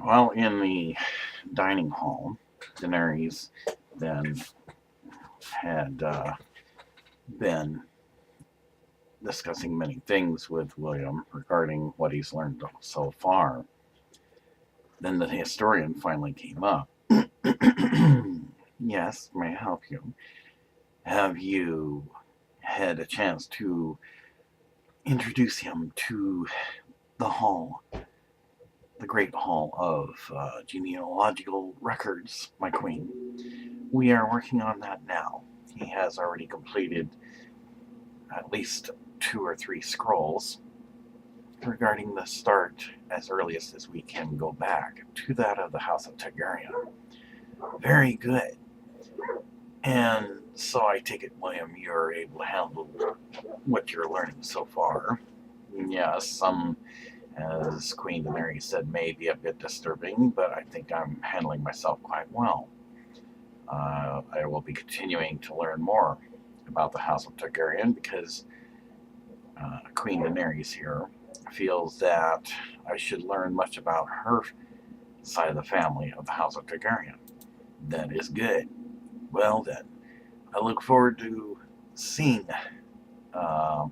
Well, in the dining hall, Daenerys then had been discussing many things with William regarding what he's learned so far. Then the historian finally came up. Yes, may I help you? Have you had a chance to introduce him to the hall, the great hall of genealogical records, my queen? We are working on that now. He has already completed at least 2 or 3 scrolls regarding the start as earliest as we can go back to that of the House of Targaryen. Very good. And so I take it, William, you're able to handle what you're learning so far. Yes, some, as Queen Daenerys said, may be a bit disturbing, but I think I'm handling myself quite well. I will be continuing to learn more about the House of Targaryen because Queen Daenerys here feels that I should learn much about her side of the family of the House of Targaryen. That is good. Well then, I look forward to seeing uh,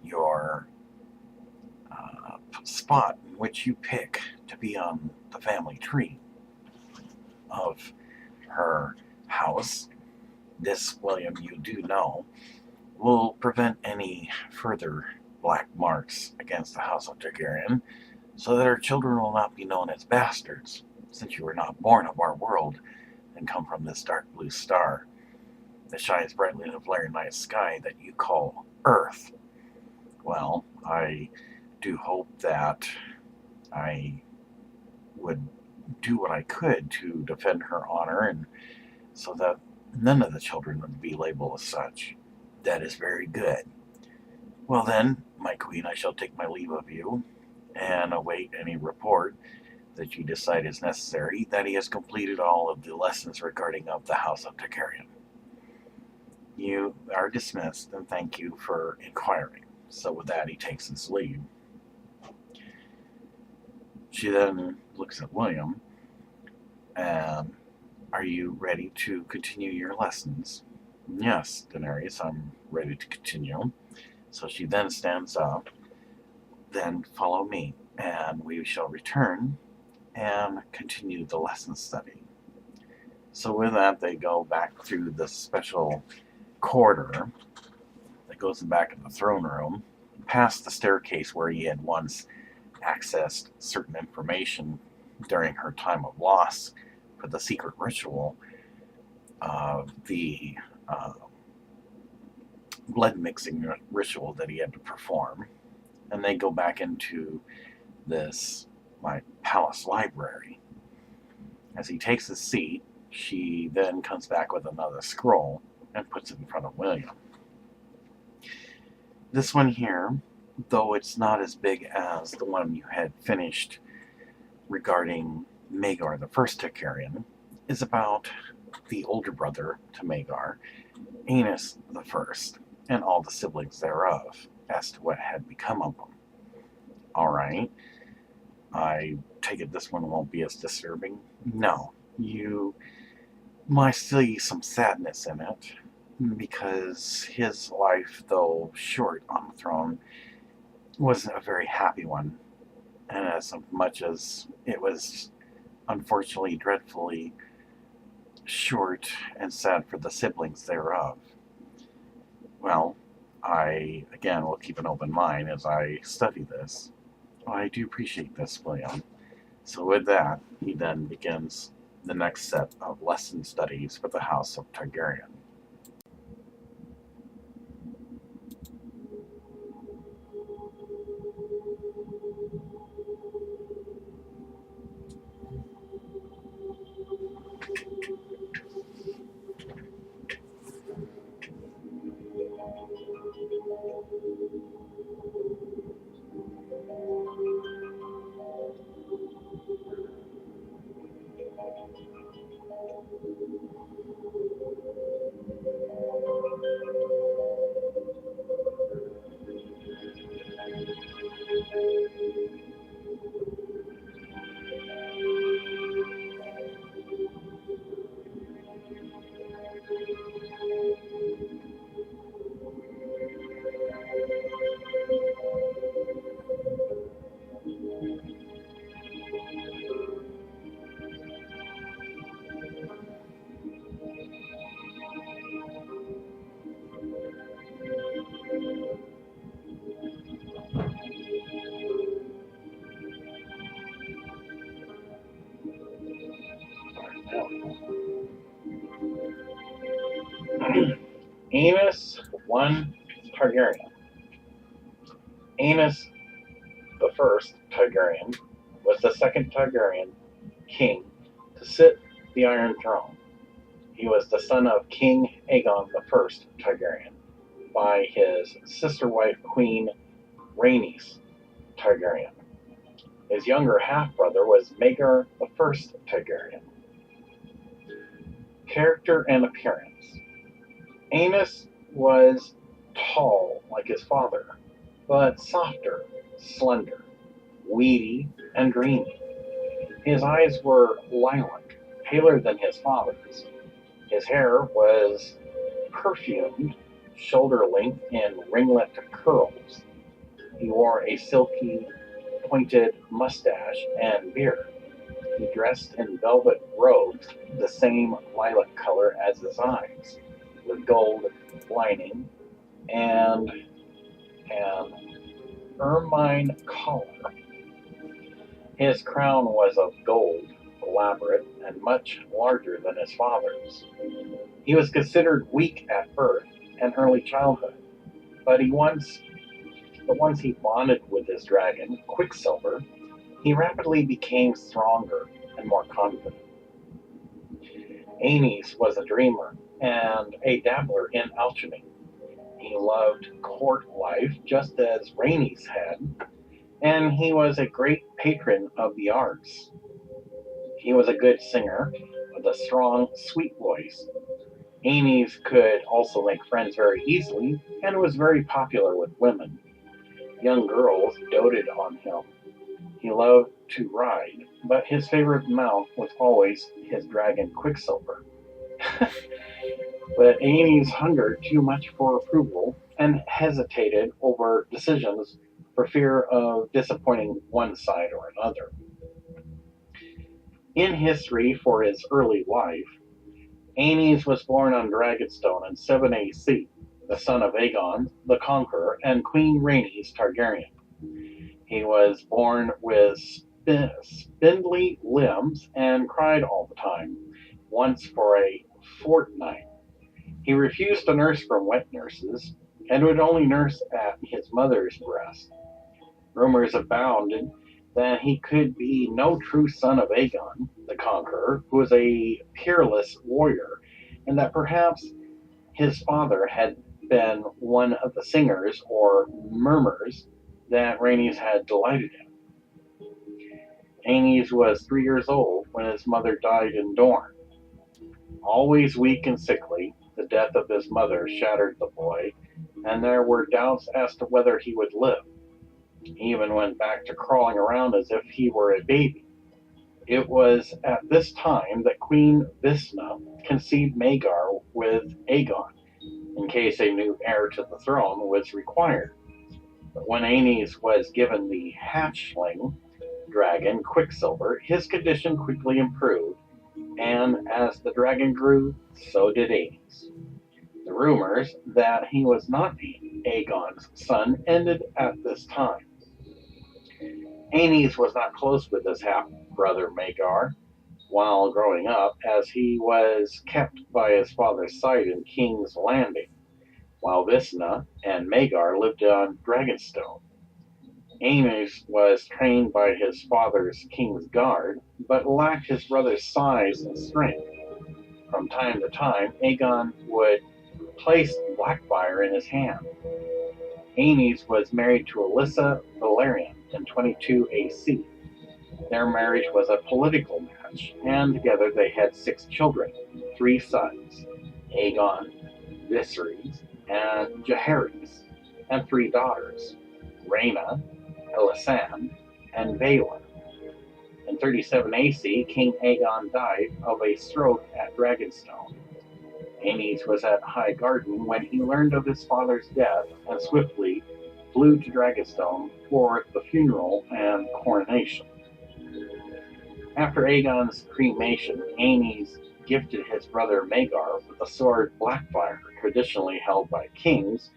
your spot in which you pick to be on the family tree of her house. This, William, you do know, will prevent any further black marks against the House of Targaryen, so that our children will not be known as bastards, since you were not born of our world and come from this dark blue star that shines brightly in a very night sky that you call Earth. Well, I do hope that I would do what I could to defend her honor and so that none of the children would be labeled as such. That is very good. Well then, my queen, I shall take my leave of you and await any report that you decide is necessary that he has completed all of the lessons regarding of the House of Targaryen. You are dismissed, and thank you for inquiring. So with that, he takes his leave. She then looks at William, and are you ready to continue your lessons? Yes, Daenerys, I'm ready to continue. So she then stands up, then follow me, and we shall return and continue the lesson study. So with that, they go back through the special corridor that goes back in the throne room, past the staircase where he had once accessed certain information during her time of loss for the secret ritual of the blood mixing ritual that he had to perform. And they go back into this palace library. As he takes his seat, she then comes back with another scroll and puts it in front of William. This one here, though it's not as big as the one you had finished regarding Maegor I Targaryen, is about the older brother to Maegor, Aenys I, and all the siblings thereof, as to what had become of them. Alright, I take it this one won't be as disturbing? No, you might see some sadness in it, because his life, though short on the throne, wasn't a very happy one, and as much as it was unfortunately dreadfully short and sad for the siblings thereof. Well, I, again, will keep an open mind as I study this. I do appreciate this, William. So with that, he then begins the next set of lesson studies for the House of Targaryen. Aenys I Targaryen. Aenys I Targaryen was the second Targaryen king to sit the Iron Throne. He was the son of King Aegon I Targaryen by his sister wife Queen Rhaenys Targaryen. His younger half-brother was Maegor I Targaryen. Character and appearance. Aenys was tall like his father, but softer, slender, weedy, and dreamy. His eyes were lilac, paler than his father's. His hair was perfumed, shoulder-length in ringlet curls. He wore a silky, pointed mustache and beard. He dressed in velvet robes, the same lilac color as his eyes, with gold lining and an ermine collar. His crown was of gold, elaborate, and much larger than his father's. He was considered weak at birth and early childhood, but once he bonded with his dragon, Quicksilver, he rapidly became stronger and more confident. Aenys was a dreamer and a dabbler in alchemy. He loved court life just as Rhaenys had, and he was a great patron of the arts. He was a good singer with a strong, sweet voice. Aenys could also make friends very easily and was very popular with women. Young girls doted on him. He loved to ride, but his favorite mount was always his dragon Quicksilver. But Aenys hungered too much for approval and hesitated over decisions for fear of disappointing one side or another. In history for his early life, Aenys was born on Dragonstone in 7 AC, the son of Aegon the Conqueror and Queen Rhaenys Targaryen. He was born with spindly limbs and cried all the time, once for a fortnight. He refused to nurse from wet nurses and would only nurse at his mother's breast. Rumors abounded that he could be no true son of Aegon the Conqueror, who was a peerless warrior, and that perhaps his father had been one of the singers or murmurs that Rhaenys had delighted in. Aenys was 3 years old when his mother died in Dorne. Always weak and sickly, the death of his mother shattered the boy, and there were doubts as to whether he would live. He even went back to crawling around as if he were a baby. It was at this time that Queen Visna conceived Maegor with Aegon, in case a new heir to the throne was required. But when Aenys was given the hatchling dragon Quicksilver, his condition quickly improved, and as the dragon grew, so did Aenys. The rumors that he was not Aegon's son ended at this time. Aenys was not close with his half-brother Maegor while growing up, as he was kept by his father's side in King's Landing, while Visna and Maegor lived on Dragonstone. Aenys was trained by his father's King's Guard, but lacked his brother's size and strength. From time to time, Aegon would place Blackfire in his hand. Aenys was married to Alyssa Valerian in 22 AC. Their marriage was a political match, and together they had 6 children, 3 sons, Aegon, Viserys, and Jaehaerys, and 3 daughters, Rhaena, Elisande, and Vaelin. In 37 AC, King Aegon died of a stroke at Dragonstone. Aenys was at High Garden when he learned of his father's death and swiftly flew to Dragonstone for the funeral and coronation. After Aegon's cremation, Aenys gifted his brother Maegor with the sword Blackfire, traditionally held by kings,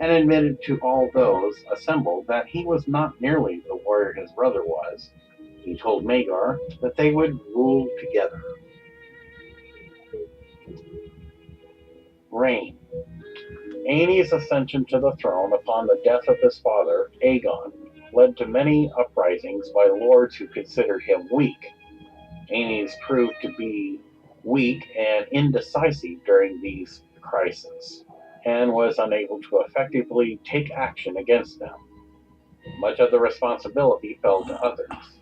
and admitted to all those assembled that he was not nearly the warrior his brother was. He told Maegor that they would rule together. Reign. Aenys' ascension to the throne upon the death of his father, Aegon, led to many uprisings by lords who considered him weak. Aenys proved to be weak and indecisive during these crises, and was unable to effectively take action against them. Much of the responsibility fell to others.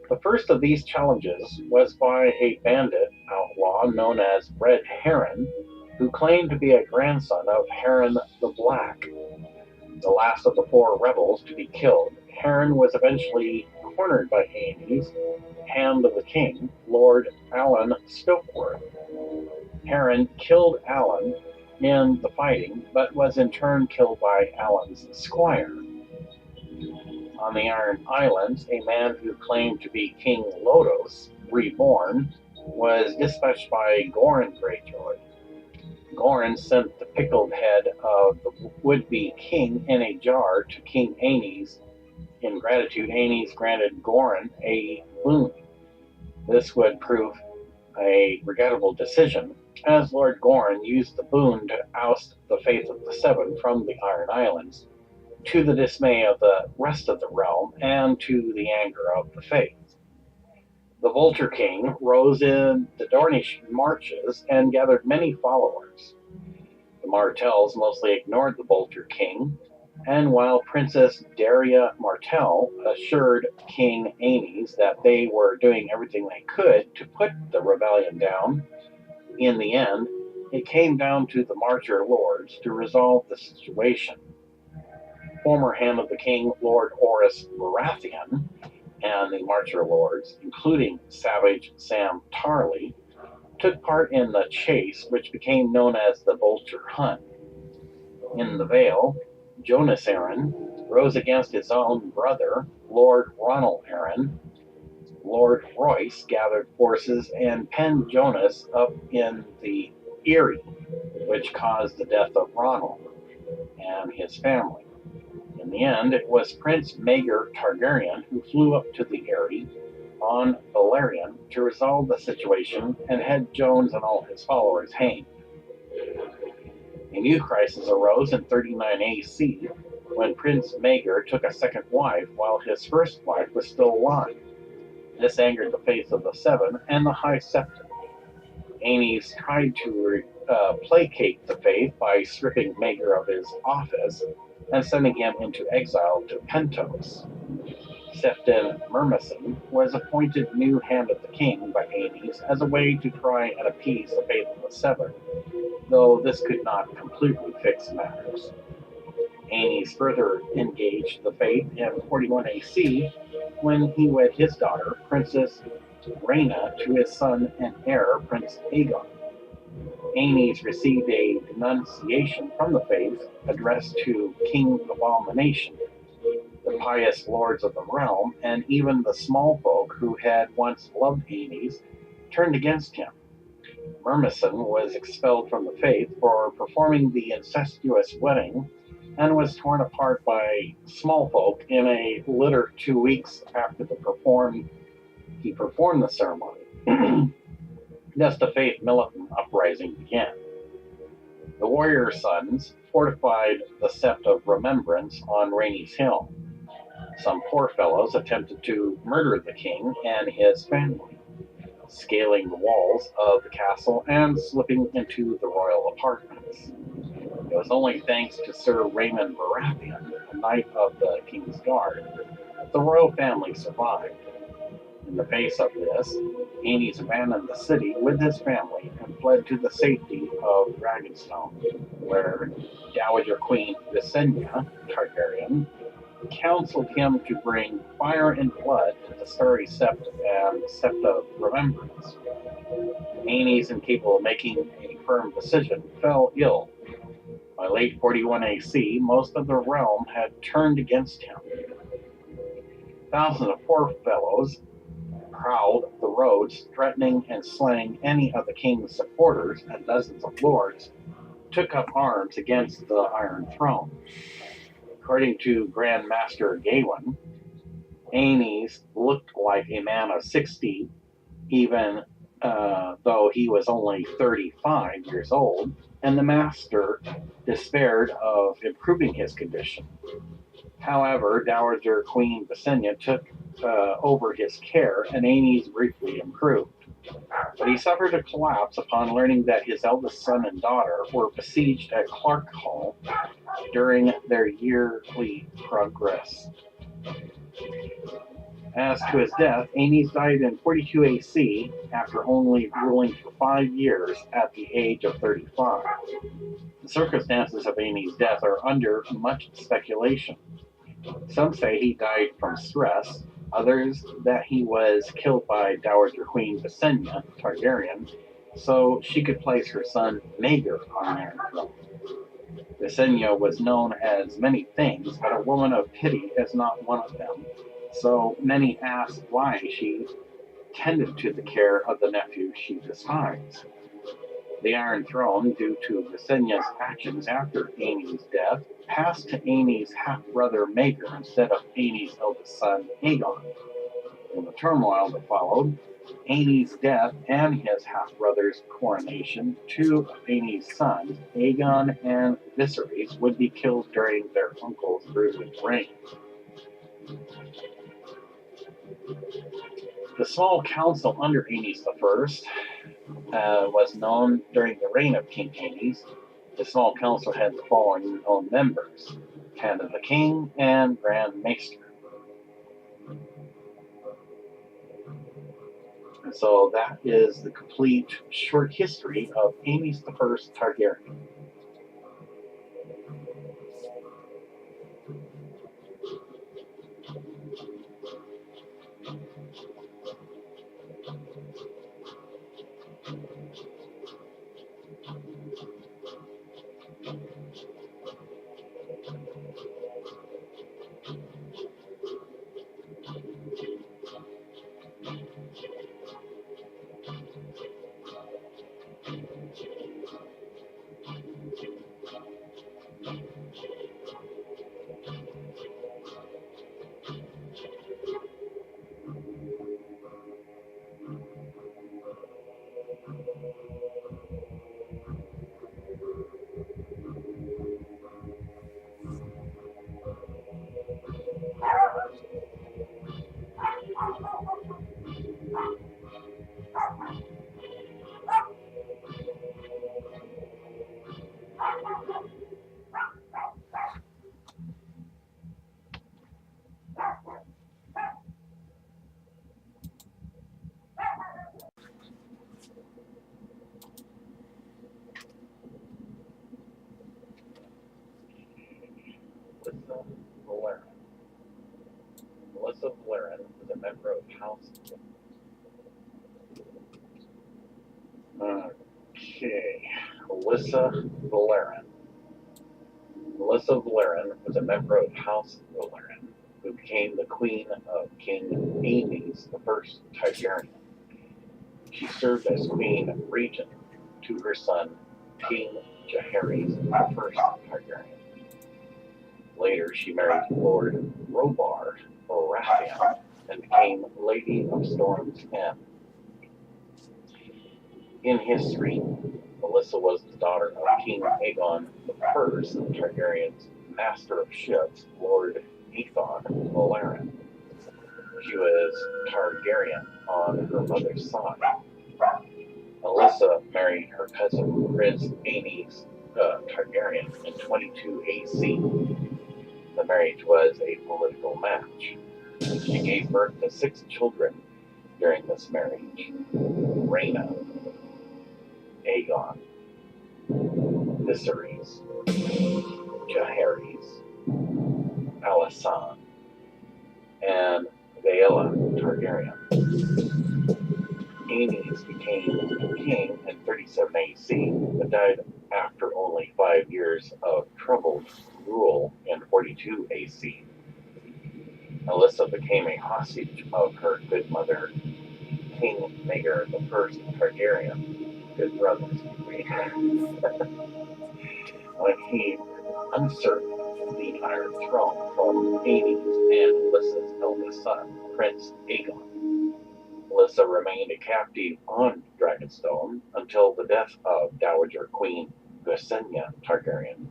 The first of these challenges was by a bandit outlaw known as Red Heron, who claimed to be a grandson of Heron the Black. The last of the four rebels to be killed, Heron was eventually cornered by Aenys, Hand of the King, Lord Alan Stokeworth. Heron killed Alan in the fighting, but was in turn killed by Alan's squire. On the Iron Islands, a man who claimed to be King Lodos, reborn, was dispatched by Goran Greyjoy. Goran sent the pickled head of the would-be king in a jar to King Aenys. In gratitude, Aenys granted Goran a boon. This would prove a regrettable decision, as Lord Goran used the boon to oust the Faith of the Seven from the Iron Islands, to the dismay of the rest of the realm and to the anger of the Faith. The Vulture King rose in the Dornish marches and gathered many followers. The Martells mostly ignored the Vulture King, and while Princess Daria Martell assured King Aenys that they were doing everything they could to put the rebellion down, in the end, it came down to the Marcher Lords to resolve the situation. Former Hand of the King, Lord Orys Baratheon, and the Marcher Lords, including Savage Sam Tarly, took part in the chase, which became known as the Vulture Hunt. In the Vale, Jonas Arryn rose against his own brother, Lord Ronald Arryn. Lord Royce gathered forces and penned Jonas up in the Eyrie, which caused the death of Ronald and his family. In the end, it was Prince Maegor Targaryen who flew up to the Eyrie on Balerion to resolve the situation and had Jones and all his followers hanged. A new crisis arose in 39 AC when Prince Maegor took a second wife while his first wife was still alive. This angered the Faith of the Seven and the High Septon. Aenys tried to placate the Faith by stripping Maegor of his office and sending him into exile to Pentos. Septon Myrmison was appointed new Hand of the King by Aenys as a way to try and appease the Faith of the Seven, though this could not completely fix matters. Aenys further engaged the Faith in 41 AC when he wed his daughter, Princess Rhaena, to his son and heir, Prince Aegon. Aenys received a denunciation from the Faith addressed to King Abomination, the pious lords of the realm, and even the small folk who had once loved Aenys turned against him. Myrmison was expelled from the Faith for performing the incestuous wedding and was torn apart by small folk in a litter 2 weeks after he performed the ceremony. Thus the Faith militant uprising began. The warrior sons fortified the Sept of Remembrance on Rainey's Hill. Some poor fellows attempted to murder the king and his family, scaling the walls of the castle and slipping into the royal apartments. It was only thanks to Sir Raymond Baratheon, a knight of the King's Guard, that the royal family survived. In the face of this, Aenys abandoned the city with his family and fled to the safety of Dragonstone, where Dowager Queen Visenya Targaryen counseled him to bring fire and blood to the Starry Sept and Sept of Remembrance. Aenys, incapable of making a firm decision, fell ill. By late 41 AC, most of the realm had turned against him. Thousands of poor fellows prowled the roads, threatening and slaying any of the king's supporters, and dozens of lords took up arms against the Iron Throne. According to Grand Master Gawain, Aenys looked like a man of 60, even though he was only 35 years old, and the master despaired of improving his condition. However, Dowager Queen Visenya took over his care, and Aenys briefly improved. But he suffered a collapse upon learning that his eldest son and daughter were besieged at Clark Hall during their yearly progress. As to his death, Aenys died in 42 AC after only ruling for 5 years at the age of 35. The circumstances of Aenys' death are under much speculation. Some say he died from stress, others that he was killed by Dowager Queen Visenya Targaryen so she could place her son Maegor on the Iron Throne. Visenya was known as many things, but a woman of pity is not one of them. So many ask why she tended to the care of the nephew she despised. The Iron Throne, due to Visenya's actions after Aenys' death, passed to Aenys' half-brother Maegor instead of Aenys' eldest son Aegon. In the turmoil that followed, Aenys' death and his half-brother's coronation, two of Aenys' sons, Aegon and Viserys, would be killed during their uncle's brutal reign. The small council under Aenys I was known during the reign of King Aenys. The small council had the following known members: Hand of the King and Grand Maester. And so that is the complete short history of Aenys I Targaryen. Alyssa Valerian was a member of House. Okay, Alyssa Valerian. Alyssa Valerian was a member of House Valerian, who became the queen of King Aenys I Targaryen. She served as queen regent to her son, King Jaehaerys I Targaryen. Later, she married Lord Robar Baratheon and became Lady of Storm's End. In history, Alyssa was the daughter of King Aegon I Targaryen's Master of Ships, Lord Aethon Valerian. She was Targaryen on her mother's side. Alyssa married her cousin Prince Aenys Targaryen in 22 AC. The marriage was a political match. She gave birth to 6 children during this marriage: Rhaena, Aegon, Viserys, Jaehaerys, Alysanne, and Vaela Targaryen. Aenys became king in 37 AC, but died after only 5 years of troubled rule in 42 AC. Alyssa became a hostage of her good mother, King Maegor I Targaryen, good brothers, when he usurped the Iron Throne from Aenys and Alyssa's eldest son, Prince Aegon. Alyssa remained a captive on Dragonstone until the death of Dowager Queen Visenya Targaryen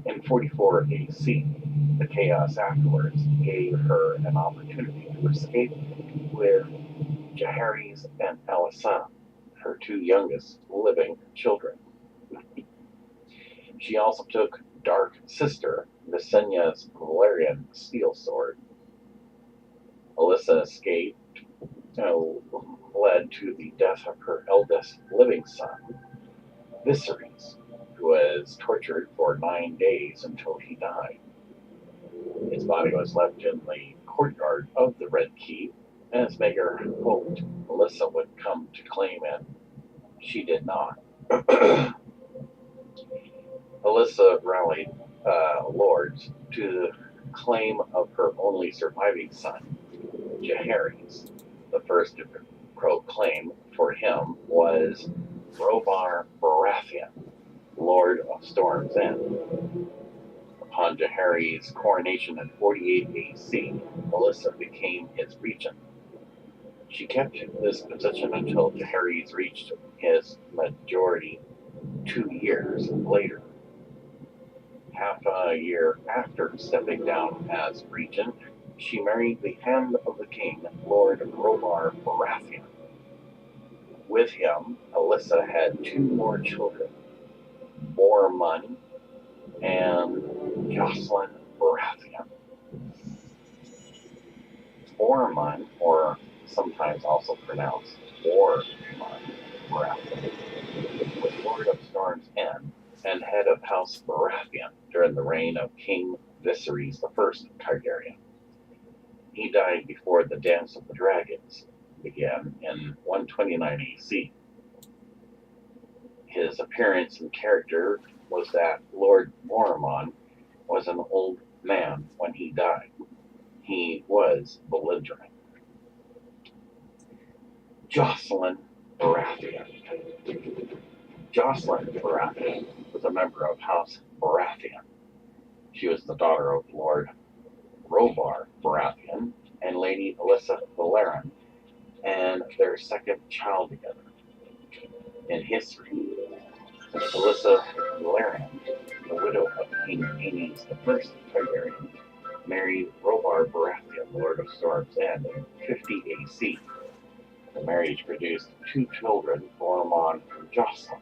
in 44 AC. The chaos afterwards gave her an opportunity to escape with Jaehaerys and Alyssa, her two youngest living children. She also took Dark Sister Visenya's Valyrian steel sword. Alyssa escape led to the death of her eldest living son, Viserys, who was tortured for 9 days until he died. His body was left in the courtyard of the Red Keep, as Maegor hoped Alyssa would come to claim it. She did not. Alyssa rallied lords to the claim of her only surviving son, Jaehaerys. The first to proclaim for him was Robar Baratheon, Lord of Storm's End. Upon Jaehaerys' coronation in 48 AC, Alyssa became his regent. She kept this position until Jaehaerys reached his majority 2 years later. Half a year after stepping down as regent, she married the Hand of the King, Lord Robar Baratheon. With him, Alyssa had 2 more children, Bormund and Jocelyn Baratheon. Bormund, or sometimes also pronounced Bormund Baratheon, was Lord of Storm's End and head of House Baratheon during the reign of King Viserys I Targaryen. He died before the Dance of the Dragons began in 129 AC. His appearance and character was that Lord Bormund was an old man when he died. He was belligerent. Jocelyn Baratheon. Jocelyn Baratheon was a member of House Baratheon. She was the daughter of Lord Robar Baratheon and Lady Alyssa Valerian, and their second child together. In history, Alyssa Valerian, the widow of King Aenys I Targaryen, married Robar Baratheon, Lord of Storm's End, in 50 AC. The marriage produced 2 children, Bormund and Jocelyn.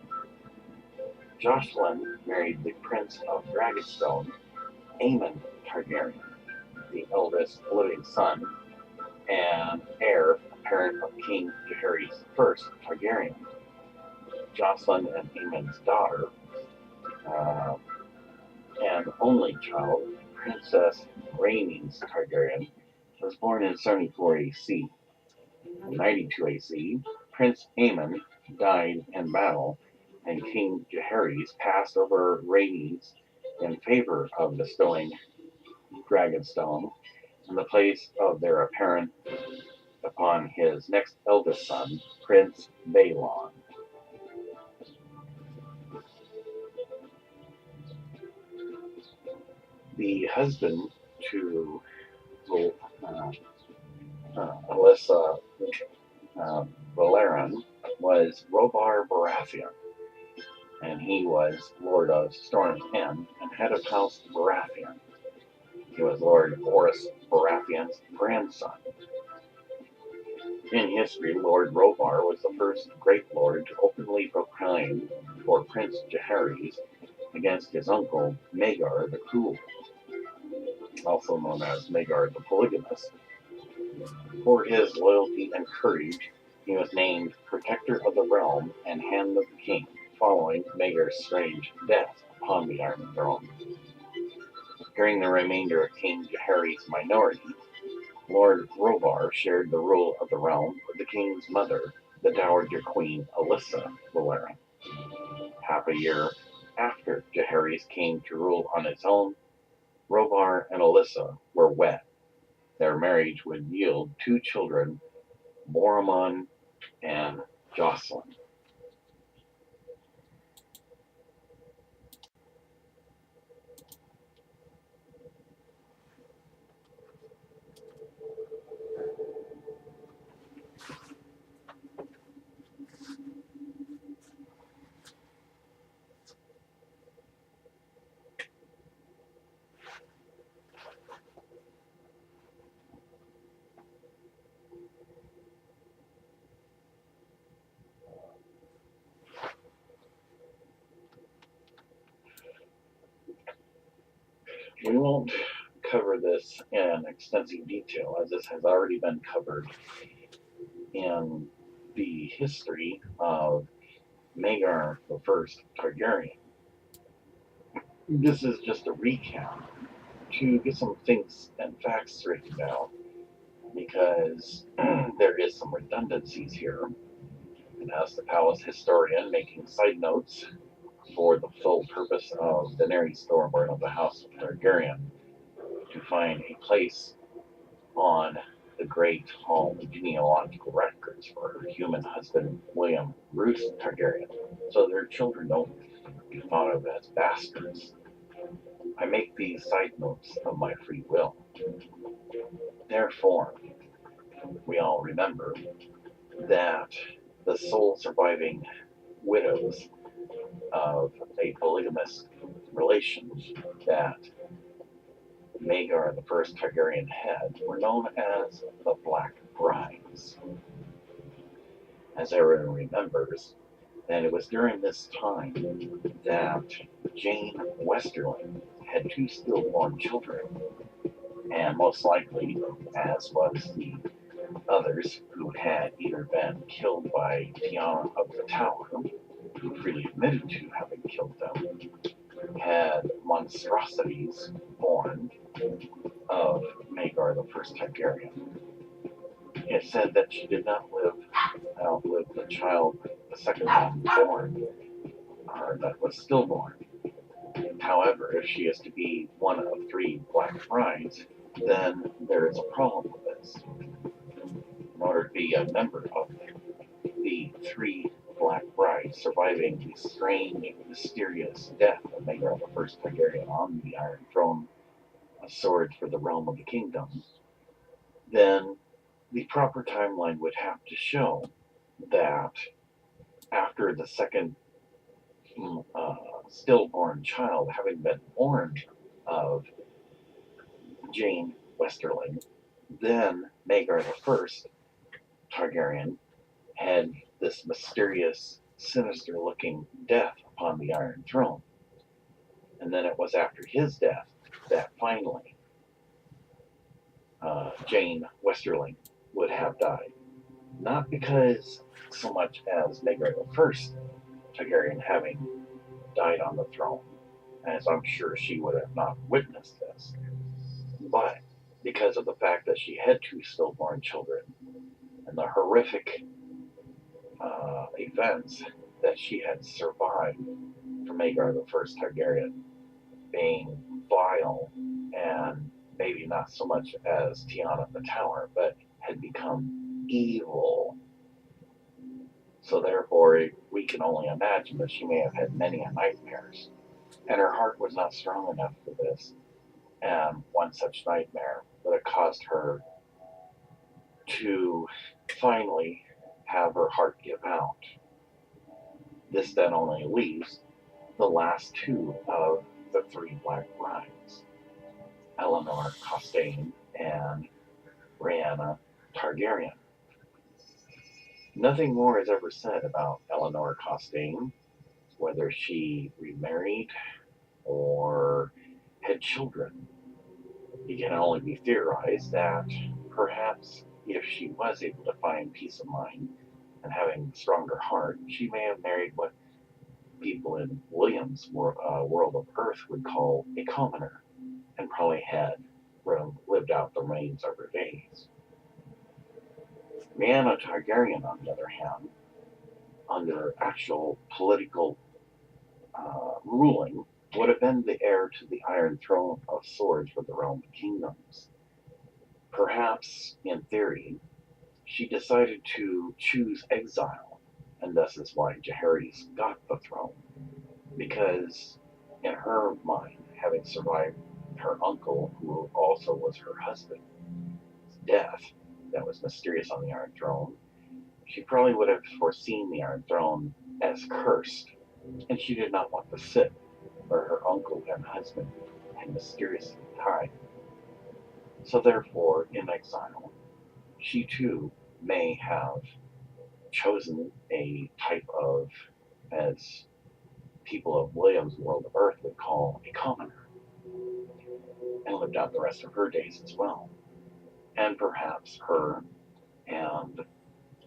Jocelyn married the Prince of Dragonstone, Aemon Targaryen, the eldest living son and heir apparent of King Jaehaerys I Targaryen. Jocelyn and Aemon's daughter, and only child, Princess Rhaenys Targaryen, was born in 74 AC. In 92 AC, Prince Aemon died in battle, and King Jaehaerys passed over Rhaenys in favor of bestowing Dragonstone in the place of their apparent upon his next eldest son, Prince Baelon. The husband to Alyssa Valerian was Robar Baratheon, and he was Lord of Storm's End and head of House Baratheon. He was Lord Boris Baratheon's grandson. In history, Lord Robar was the first Great Lord to openly proclaim for Prince Jaehaerys against his uncle Maegor the Cruel, also known as Maegor the Polygamous. For his loyalty and courage, he was named Protector of the Realm and Hand of the King, following Maegor's strange death upon the Iron Throne. During the remainder of King Jaehaerys' minority, Lord Robar shared the rule of the realm with the king's mother, the Dowager Queen Alyssa Valerian. Half a year after Jaehaerys came to rule on his own, Robar and Alyssa were wed. Their marriage would yield 2 children, Bormund and Jocelyn. won't cover this in extensive detail, as this has already been covered in the history of Maegor I Targaryen. This is just a recap to get some things and facts straightened out, because there is some redundancies here. And as the palace historian, making side notes for the sole purpose of Daenerys Thorburn of the House of Targaryen to find a place on the Great Hall of Genealogical Records for her human husband, William Bruce Targaryen, so their children don't be thought of as bastards. I make these side notes of my free will. Therefore, we all remember that the sole surviving widows of a polygamous relations that Maegor I Targaryen had were known as the Black Brides. As everyone remembers, and it was during this time that Jane Westerling had two stillborn children, and most likely, as was the others who had either been killed by Tiana of the Tower, who freely admitted to having killed them, had monstrosities born of Maegor I Targaryen. It said that she did not outlive the child, the second one born, or that was stillborn. However, if she is to be one of three Black Brides, then there is a problem with this. In order to be a member of the three Black Brides surviving the strange, mysterious death of Maegor I Targaryen on the Iron Throne, a sword for the realm of the kingdom, then the proper timeline would have to show that after the second stillborn child having been born of Jane Westerling, then Maegor I Targaryen had this mysterious, sinister-looking death upon the Iron Throne. And then it was after his death that finally Jane Westerling would have died. Not because so much as Maegor I Targaryen having died on the throne, as I'm sure she would have not witnessed this, but because of the fact that she had two stillborn children and the horrific events that she had survived from Maegor I Targaryen being vile and maybe not so much as Tiana of the Tower, but had become evil. So therefore, we can only imagine that she may have had many nightmares, and her heart was not strong enough for this. And one such nightmare would have caused her to finally have her heart give out. This then only leaves the last two of the three Black Brides, Eleanor Costaigne and Rhaena Targaryen. Nothing more is ever said about Eleanor Costaigne, whether she remarried or had children. It can only be theorized that perhaps if she was able to find peace of mind and having a stronger heart, she may have married what people in William's world of Earth would call a commoner, and probably had lived out the remains of her days. Rhaena Targaryen, on the other hand, under actual political ruling, would have been the heir to the Iron Throne of Swords for the realm of kingdoms. Perhaps, in theory, she decided to choose exile, and thus is why Jaehaerys got the throne, because in her mind, having survived her uncle, who also was her husband's death that was mysterious on the Iron Throne, she probably would have foreseen the Iron Throne as cursed, and she did not want to sit where her uncle and husband had mysteriously died. So therefore, in exile, she too may have chosen a type of, as people of William's world of Earth would call, a commoner. and lived out the rest of her days as well. And perhaps her and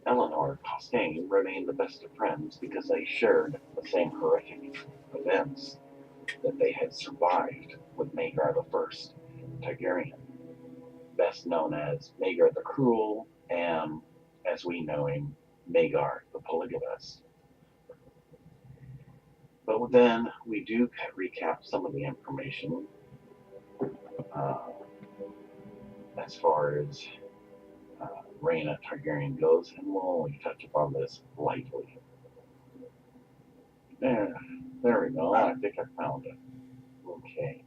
Eleanor Costain remained the best of friends because they shared the same horrific events that they had survived with Maegor I Targaryen, best known as Maegor the Cruel, and as we know him, Maegor the Polygamist. But then we do recap some of the information uh, as far as Rhaena Targaryen goes, and we'll only touch upon this lightly. There we go. I think I found it. Okay.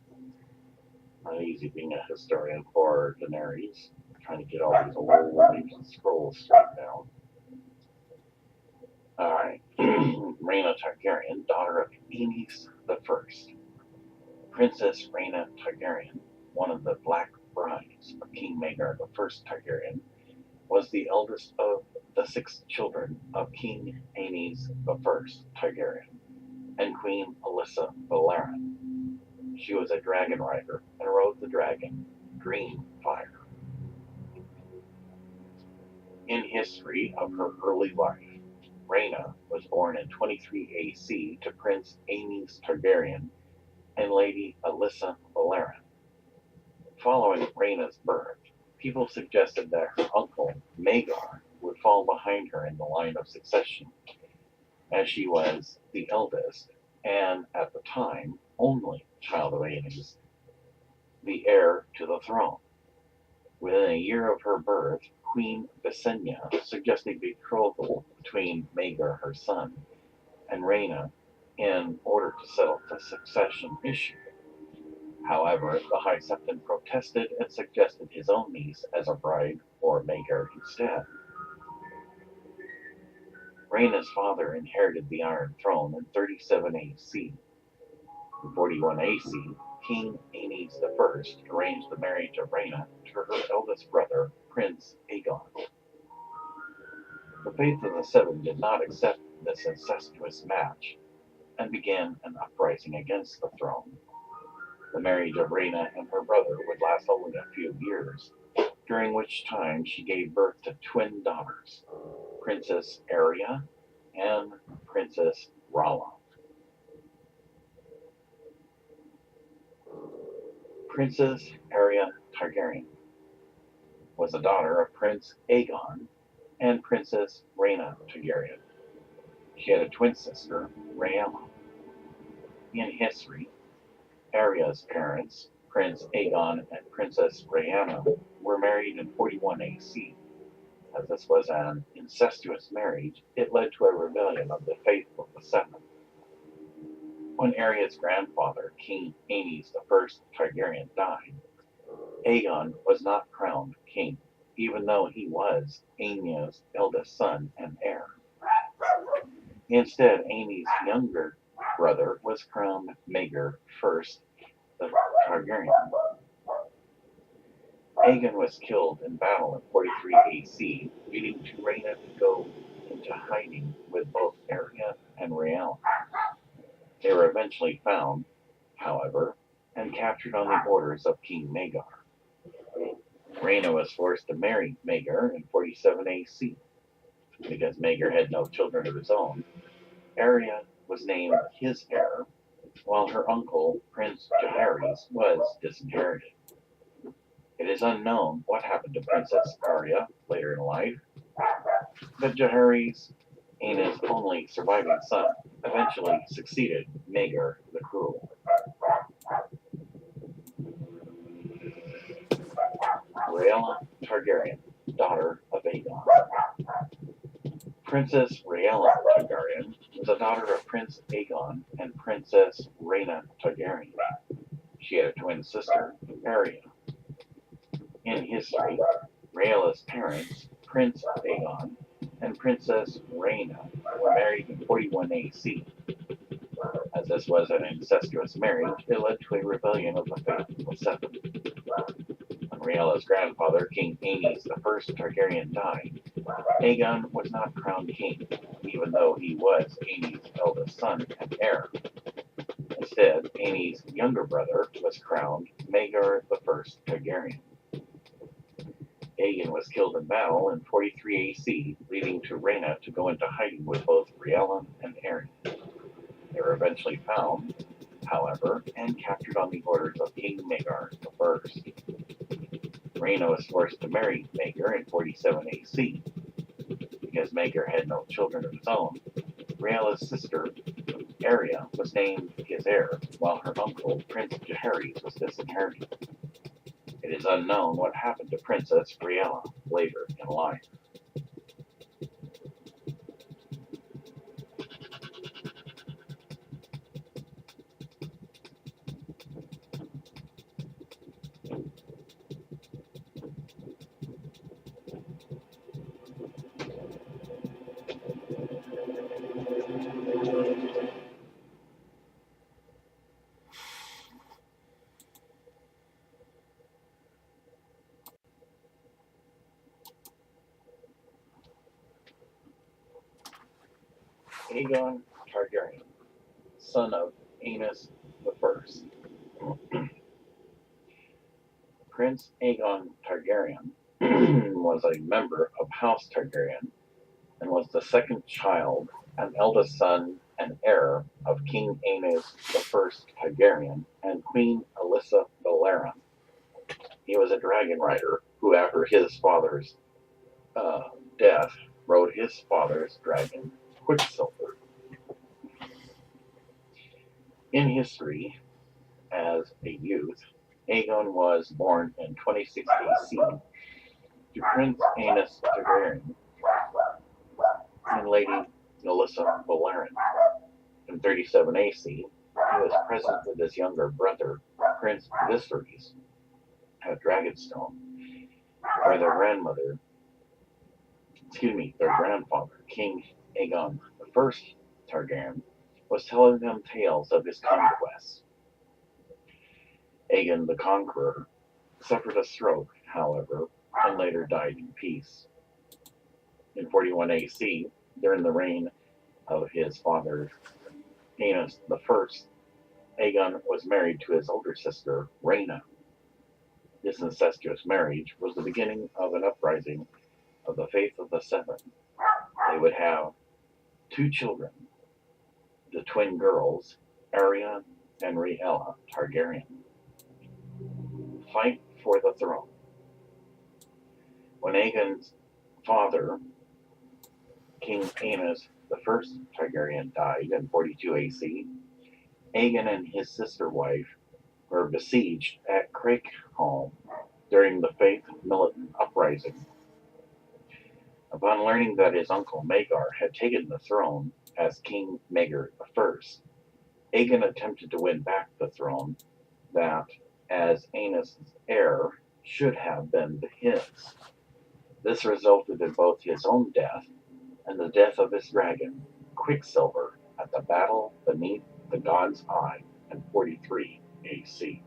Not easy being a historian for Daenerys. Trying to get all these old leaves and scrolls straight down. Alright. Rhaena Targaryen, daughter of Aenys I. Princess Rhaena Targaryen, one of the Black Brides of King Maegor I Targaryen, was the eldest of the 6 children of King Aenys I Targaryen and Queen Alyssa Valerian. She was a dragon rider and rode the dragon Green Fire. In history of her early life, Rhaena was born in 23 AC to Prince Aenys Targaryen and Lady Alyssa Valerian. Following Rhaena's birth, people suggested that her uncle, Maegor, would fall behind her in the line of succession, as she was the eldest and, at the time, only child of Aenys, the heir to the throne. Within a year of her birth, Queen Visenya suggested betrothal between Maegor, her son, and Rhaena in order to settle the succession issue. However, the High Septon protested and suggested his own niece as a bride for Maegor instead. Rhaena's father inherited the Iron Throne in 37 AC. In 41 AC, King Aenys I arranged the marriage of Rhaena to her eldest brother, Prince Aegon. The Faith of the Seven did not accept this incestuous match and began an uprising against the throne. The marriage of Rhaena and her brother would last only a few years, during which time she gave birth to twin daughters, Princess Arya and Princess Rala. Princess Arya Targaryen was the daughter of Prince Aegon and Princess Rhaena Targaryen. She had a twin sister, Rhaella. In history, Arya's parents, Prince Aegon and Princess Rhaena, were married in 41 AC. As this was an incestuous marriage, it led to a rebellion of the Faithful of the Seven. When Arya's grandfather, King Aenys I Targaryen, died, Aegon was not crowned king, even though he was Aenya's eldest son and heir. Instead, Aenys' younger brother was crowned Maegor I Targaryen. Aegon was killed in battle in 43 AC, leading to Rhaena to go into hiding with both Arya and Rhaella. They were eventually found, however, and captured on the orders of King Maegor. Rhaena was forced to marry Maegor in 47 AC. Because Maegor had no children of his own, Arya was named his heir, while her uncle, Prince Jaehaerys, was disinherited. It is unknown what happened to Princess Arya later in life, but Jaehaerys, Aenys' only surviving son, eventually succeeded Maegor the Cruel. Rhaella Targaryen, daughter of Aegon. Princess Rhaella Targaryen was a daughter of Prince Aegon and Princess Rhaena Targaryen. She had a twin sister, Arya. In history, Rhaella's parents, Prince Aegon and Princess Rhaena, were married in 41 AC. As this was an incestuous marriage, it led to a rebellion of the Faithful Seven. When Rhaella's grandfather, King Aenys I Targaryen, died, Aegon was not crowned king, even though he was Aenys' eldest son and heir. Instead, Aenys' younger brother was crowned Maegor I Targaryen. Aegon was killed in battle in 43 AC, leading to Rhaena to go into hiding with both Rhiannon and Aenys. They were eventually found, however, and captured on the orders of King Maegor I. Rhaena was forced to marry Maegor in 47 AC. Because Maegor had no children of his own, Rhaella's sister, Arya, was named his heir, while her uncle, Prince Jaehaerys, was disinherited. It is unknown what happened to Princess Rhaella later in life. Aegon Targaryen, son of Aenys I. Prince Aegon Targaryen was a member of House Targaryen and was the second child and eldest son and heir of King Aenys I Targaryen and Queen Alyssa Valerian. He was a dragon rider who, after his father's death, rode his father's dragon, Quicksilver. In history, as a youth, Aegon was born in 26 AC to Prince Aenys Targaryen and Lady Alyssa Valerian. In 37 AC, he was present with his younger brother, Prince Viserys, at Dragonstone, where their grandfather, King Aegon I Targaryen, was telling them tales of his conquests. Aegon the Conqueror suffered a stroke, however, and later died in peace. In 41 AC, during the reign of his father Aenys I, Aegon was married to his older sister, Rhaena. This incestuous marriage was the beginning of an uprising of the Faith of the Seven. They would have two children, the twin girls, Arya and Rhaella Targaryen, fight for the throne. When Aegon's father, King Aenys I Targaryen, died in 42 AC, Aegon and his sister wife were besieged at Craigholm during the Faith militant uprising. Upon learning that his uncle Maegor had taken the throne as King Maegor I, Aegon attempted to win back the throne that, as Aenys' heir, should have been his. This resulted in both his own death and the death of his dragon, Quicksilver, at the battle beneath the God's Eye in 43 AC.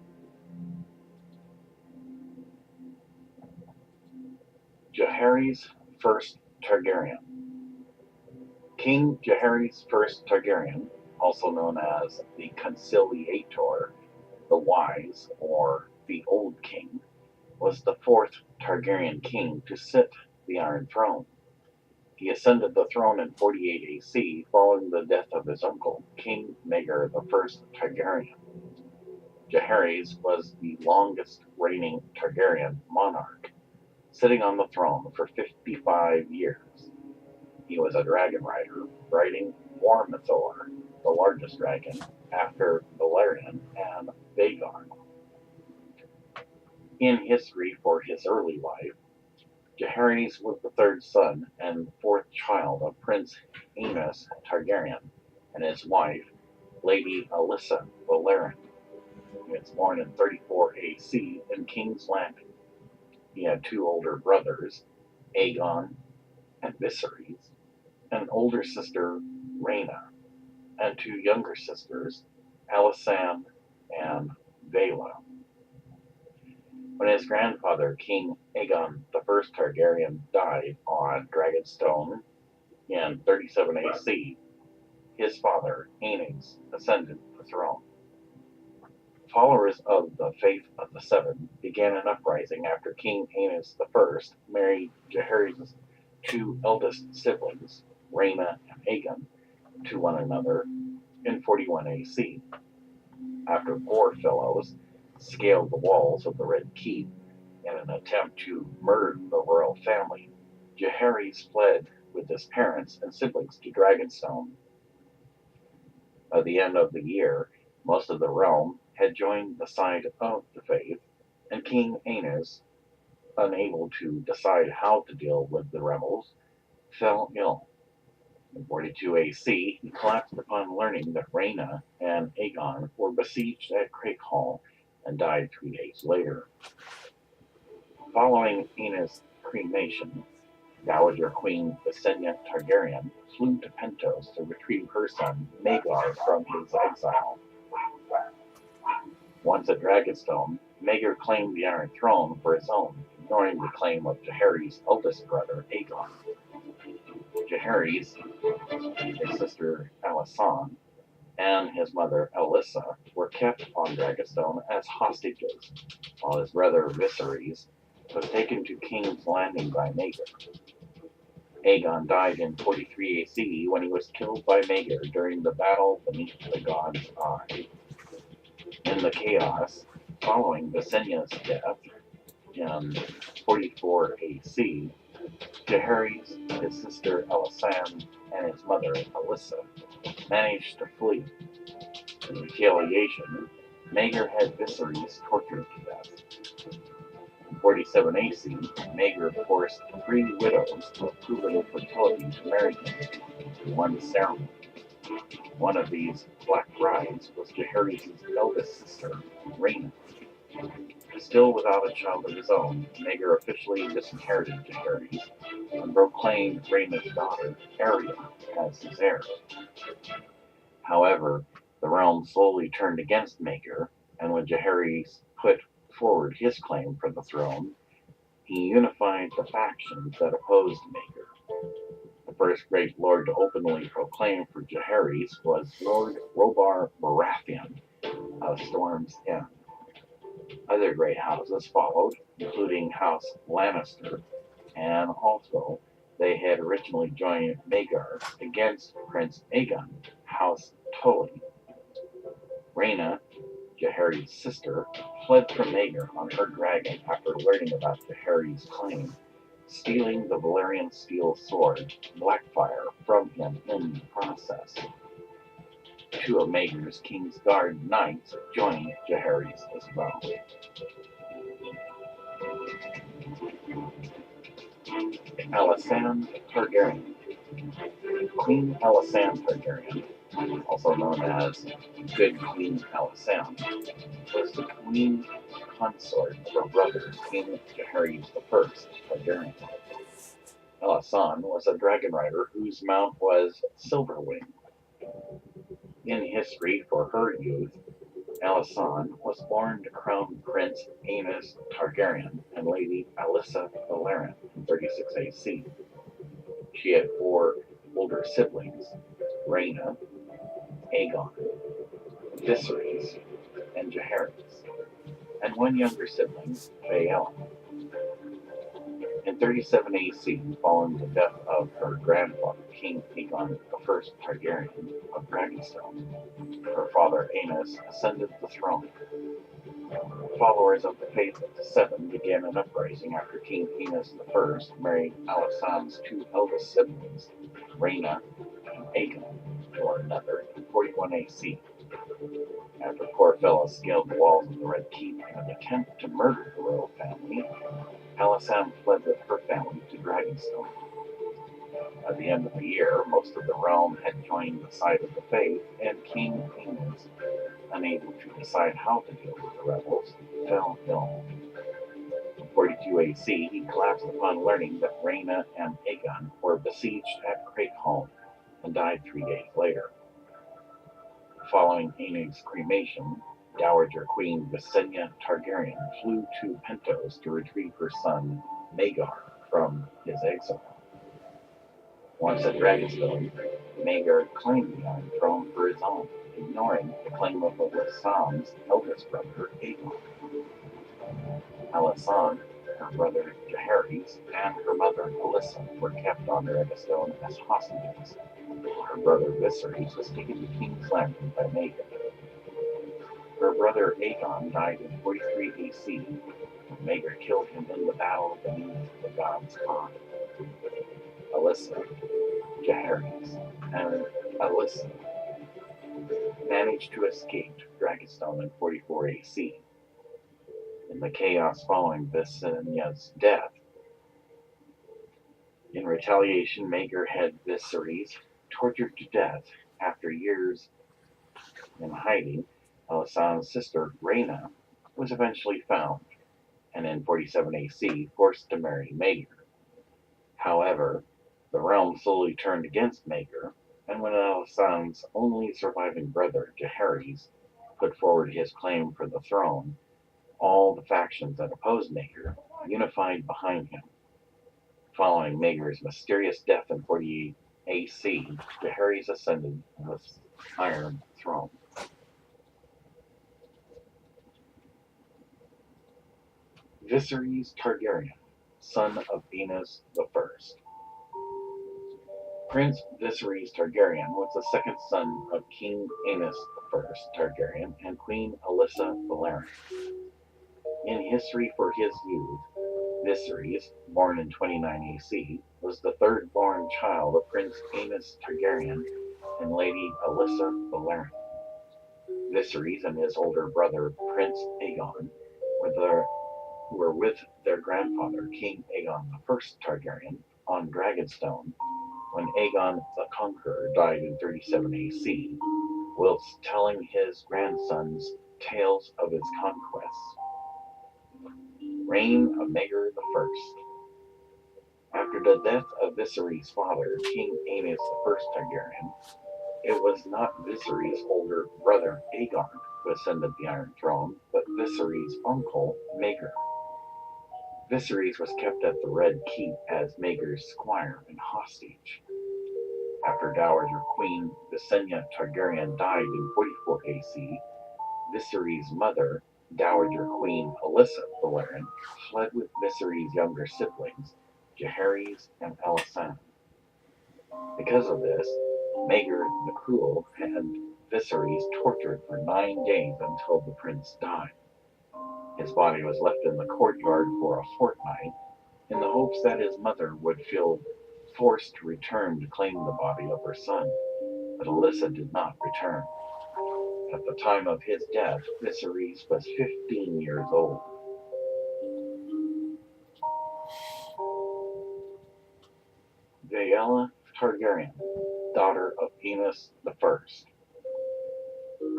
Jaehaerys I Targaryen. King Jaehaerys I Targaryen, also known as the Conciliator, the Wise, or the Old King, was the fourth Targaryen king to sit the Iron Throne. He ascended the throne in 48 AC following the death of his uncle, King Maegor I Targaryen. Jaehaerys was the longest reigning Targaryen monarch, sitting on the throne for 55 years. He was a dragon rider, riding Vormithor, the largest dragon, after Valerian and Vhagar. In history for his early life, Jaehaerys was the third son and fourth child of Prince Aenys Targaryen and his wife, Lady Alyssa Valerian. He was born in 34 AC in King's Landing. He had two older brothers, Aegon and Viserys, an older sister, Rhaena, and two younger sisters, Alysanne and Vaela. When his grandfather, King Aegon I Targaryen, died on Dragonstone in 37 AC, his father, Aenys, ascended the throne. Followers of the Faith of the Seven began an uprising after King Aenys I married Jaehaerys' two eldest siblings, Rhaena and Aegon, to one another in 41 AC. After four fellows scaled the walls of the Red Keep in an attempt to murder the royal family, Jaehaerys fled with his parents and siblings to Dragonstone. By the end of the year, most of the realm had joined the side of the faith, and King Aenys, unable to decide how to deal with the rebels, fell ill. In 42 AC, he collapsed upon learning that Rhaena and Aegon were besieged at Craighall and died 3 days later. Following Aenys' cremation, Dowager Queen Visenya Targaryen flew to Pentos to retrieve her son Maegor from his exile. Once at Dragonstone, Maegor claimed the Iron Throne for his own, ignoring the claim of Jaehaerys' eldest brother Aegon. Jaehaerys, his sister Alysanne, and his mother Alyssa were kept on Dragonstone as hostages, while his brother Viserys was taken to King's Landing by Maegor. Aegon died in 43 AC when he was killed by Maegor during the battle beneath the God's Eye. In the chaos following Visenya's death in 44 AC, Jaehaerys, his sister Alysanne, and his mother Alyssa managed to flee. In retaliation, Maegor had Viserys tortured to death. In 47 AC, Maegor forced three widows with proven fertility to marry him in one ceremony. One of these black brides was Jaehaerys' eldest sister, Rhaena. Still without a child of his own, Maegor officially disinherited Jaehaerys and proclaimed Rhaena's daughter, Arya, as his heir. However, the realm slowly turned against Maegor, and when Jaehaerys put forward his claim for the throne, he unified the factions that opposed Maegor. The first great lord to openly proclaim for Jaehaerys was Lord Robar Baratheon of Storm's End. Other great houses followed, including House Lannister, and also they had originally joined Maegor against Prince Aegon, House Tully. Rhaena, Jaehaerys' sister, fled from Maegor on her dragon after learning about Jaehaerys' claim, stealing the Valyrian steel sword, Blackfire, from him in the process. Two of Maegor's Kingsguard knights joined Jaehaerys as well. Alysanne Targaryen. Queen Alysanne Targaryen, also known as Good Queen Alysanne, was the queen consort of her brother, King Jaehaerys I Targaryen. Alysanne was a dragon rider whose mount was Silverwing. In history, for her youth, Alysanne was born to Crown Prince Aenys Targaryen and Lady Alyssa Valerian in 36 AC. She had four older siblings, Rhaena, Aegon, Viserys, and Jaehaerys, and one younger sibling, Vael. In 37 AC, following the death of her grandfather, King Aegon I Targaryen of Dragonstone, her father Aenys ascended the throne. Followers of the Faith of the Seven began an uprising after King Aenys I married Alysanne's two eldest siblings, Rhaena and Aegon, to one another in 41 AC. After poor fellows scaled the walls of the Red Keep in an attempt to murder the royal family, Alysanne fled with her family to Dragonstone. By the end of the year, most of the realm had joined the side of the faith, and King Aenys, unable to decide how to deal with the rebels, fell ill. In 42 AC, he collapsed upon learning that Rhaena and Aegon were besieged at Craighall and died 3 days later. Following Aenys' cremation, Dowager Queen Visenya Targaryen flew to Pentos to retrieve her son Maegor from his exile. Once at Dragonstone, Maegor claimed the Iron Throne for for his own, ignoring the claim of Alysanne's eldest brother, Aegon. Alysanne, her brother Jaehaerys, and her mother Alyssa were kept on Dragonstone as hostages. Her brother Viserys was taken to King's Landing by Maegor. Her brother Aegon died in 43 AC, when Maegor killed him in the battle beneath the God's Eye. Alyssa, Jaehaerys, and Alyssa managed to escape Dragonstone in 44 AC. In the chaos following Visenya's death, in retaliation, Maegor had Viserys tortured to death. After years in hiding, Alysanne's sister, Rhaena, was eventually found, and in 47 AC, forced to marry Maegor. However, the realm slowly turned against Maegor, and when Alysanne's only surviving brother, Jaehaerys, put forward his claim for the throne, all the factions that opposed Maegor unified behind him. Following Maegor's mysterious death in 48 AC, Jaehaerys ascended the Iron Throne. Viserys Targaryen, son of Aenys I. Prince Viserys Targaryen was the second son of King Aenys I Targaryen and Queen Alyssa Valerian. In history for his youth, Viserys, born in 29 AC, was the third-born child of Prince Aenys Targaryen and Lady Alyssa Valerian. Viserys and his older brother, Prince Aegon, were with their grandfather, King Aegon I Targaryen, on Dragonstone when Aegon the Conqueror died in 37 AC, whilst telling his grandsons tales of his conquests. Reign of Maegor I. After the death of Viserys' father, King Aenys I Targaryen, it was not Viserys' older brother Aegon who ascended the Iron Throne, but Viserys' uncle Maegor. Viserys was kept at the Red Keep as Maegor's squire and hostage. After Dowager Queen Visenya Targaryen died in 44 AC, Viserys' mother, Dowager Queen Alyssa Valerian, fled with Viserys' younger siblings, Jaehaerys and Alysanne. Because of this, Maegor the Cruel had Viserys tortured for 9 days until the prince died. His body was left in the courtyard for a fortnight, in the hopes that his mother would feel forced to return to claim the body of her son, but Alyssa did not return. At the time of his death, Viserys was 15 years old. Vaela Targaryen, daughter of Aenys I.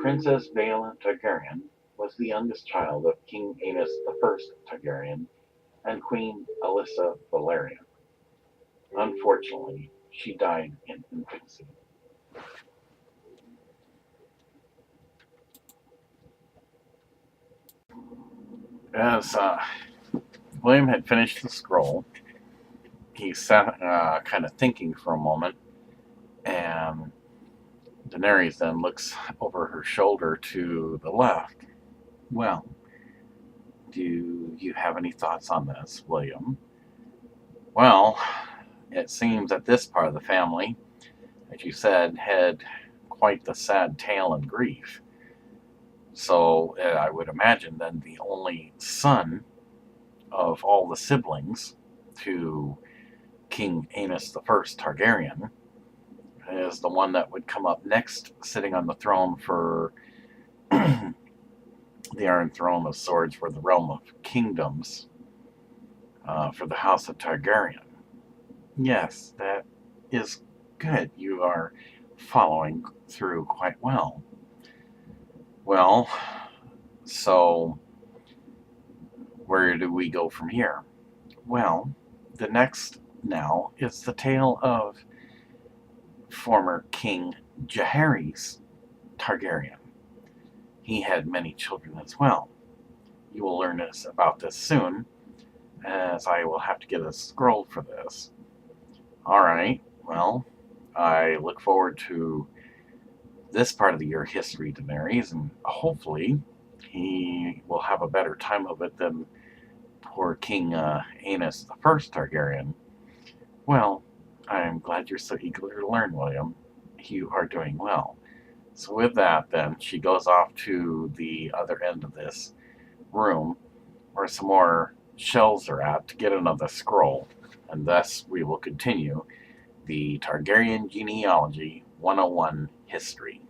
Princess Vaela Targaryen was the youngest child of King Aenys I Targaryen and Queen Alyssa Valerian. Unfortunately, she died in infancy. As William had finished the scroll, he sat kind of thinking for a moment, and Daenerys then looks over her shoulder to the left. Well, do you have any thoughts on this, William? Well, it seems that this part of the family, as you said, had quite the sad tale and grief. So I would imagine then the only son of all the siblings to King Aenys I Targaryen is the one that would come up next, sitting on the throne for the Iron Throne of Swords for the Realm of Kingdoms for the House of Targaryen. Yes, that is good. You are following through quite well. Well, so where do we go from here? Well, the next now is the tale of former King Jaehaerys Targaryen. He had many children as well. You will learn about this soon, as I will have to get a scroll for this. Alright, well, I look forward to this part of the year history to marries, and hopefully he will have a better time of it than poor King Aenys I Targaryen. Well, I'm glad you're so eager to learn, William. You are doing well. So with that, then, she goes off to the other end of this room where some more shelves are at to get another scroll. And thus we will continue the Targaryen Genealogy 101 History.